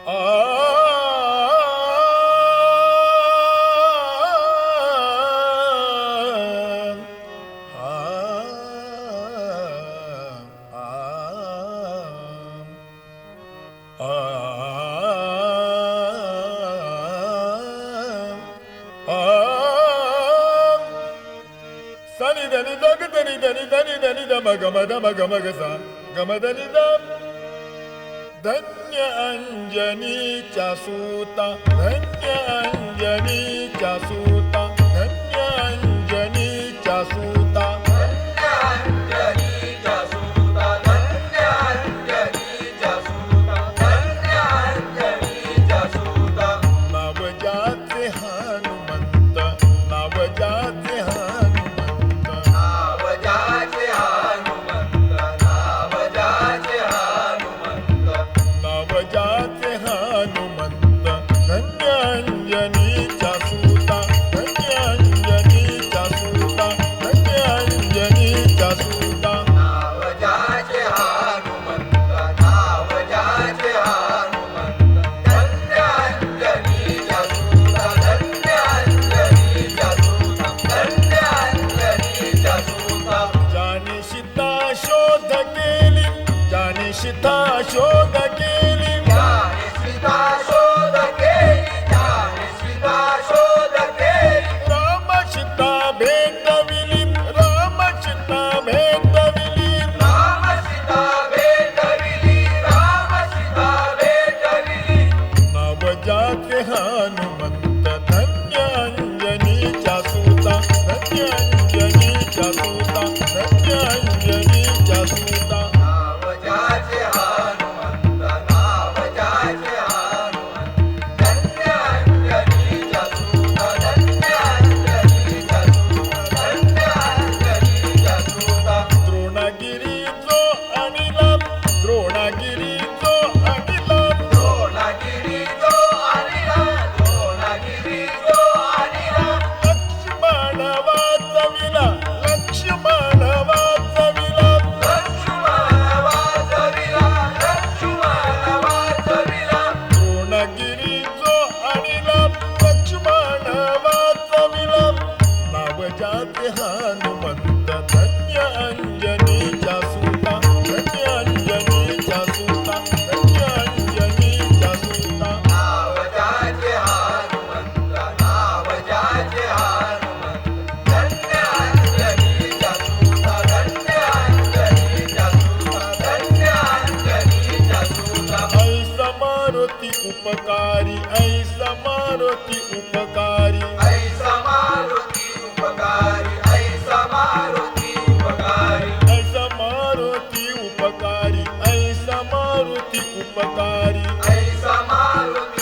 Sani dani dag dani dani dani dani dama gama dama gama gasa gama dani dam Danya Anjani Chasuta Danya Anjani Chasuta Danya Anjani Chasuta Danya Anjani Chasuta Danya Anjani Chasuta Danya Anjani Chasuta Navajate Hanumanta Navajate Hanumanta Navajate Hanumanta Navajate Hanumanta Navajate Hanumanta Danya Anjani Chasuta Danya Anjani Chasuta Danya Anjani Chasuta Navajate Hanumanta Navajate Hanumanta Danya Anjani Chasuta Danya Anjani Chasuta Danya Anjani Chasuta ज्याने सीता शोध केली ज्याने सीता शोध केली ज्याने सीता शोध केली ज्याने सीता शोध केली राम सीता भेटविली राम सीता भेटविली राम सीता भेटविली राम सीता भेटविली नवजाते हनुमंत धन्य अंजनीच्या सुता धन्य अंजनीच्या सुता धन्य अंजनीच्या सुता नावजाचे हनुमंत नावजाचे हनुमंत धन्य अंजनीच्या सुता धन्य अंजनीच्या सुता धन्य अंजनीच्या सुता द्रोणगिरी जो अनिला द्रोणगिरी जो अनिला द्रोणगिरी जो आलिला द्रोणगिरी जो आलिला लक्ष्मण वाचविला लक्ष्मण वाचविला लक्ष्मण वाचविला लक्ष्मण वाचविला द्रोणगिरी जो अनिला लक्ष्मण वाचविला नवजाते हनुमंत धन्य अंजनीच्या सुता धन्य अंजनीच्या सुता धन्य अंजनीच्या सुता नावजाचे हनुमंत नावजाचे हनुमंत धन्य अंजनीच्या सुता धन्य अंजनीच्या सुता धन्य अंजनीच्या सुता ऐसा मारुती उपकारी ऐसा मारुती उपकारी ऐसा मारुती उपकारी ऐसा मारुती उपकारी ऐसा मारुती उपकारी ऐसा मारुती उपकारी ऐसा मारुती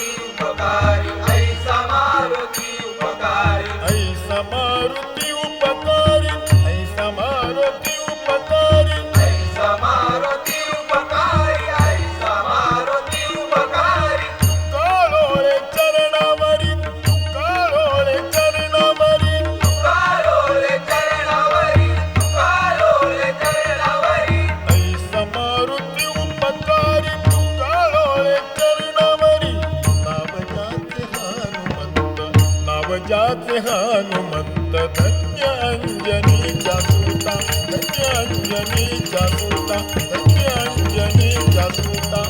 उपकारी ऐसा मारुती उपकारी ऐसा मारुती उपकारी ऐसा मारुती उपकारी ऐसा मारुती उपकारी ऐसा मारुती उपकारी काळोळे चरणावरी काळोळे चरणावरी तुकारोले चरणावरी तुकारोले चरणावरी ऐसा मारुती उपकारी काळोळे चरणावरी नावजाते हनुमंत धन्य अंजनीच्या सुता धन्य अंजनीच्या सुता धन्य अंजनीच्या सुता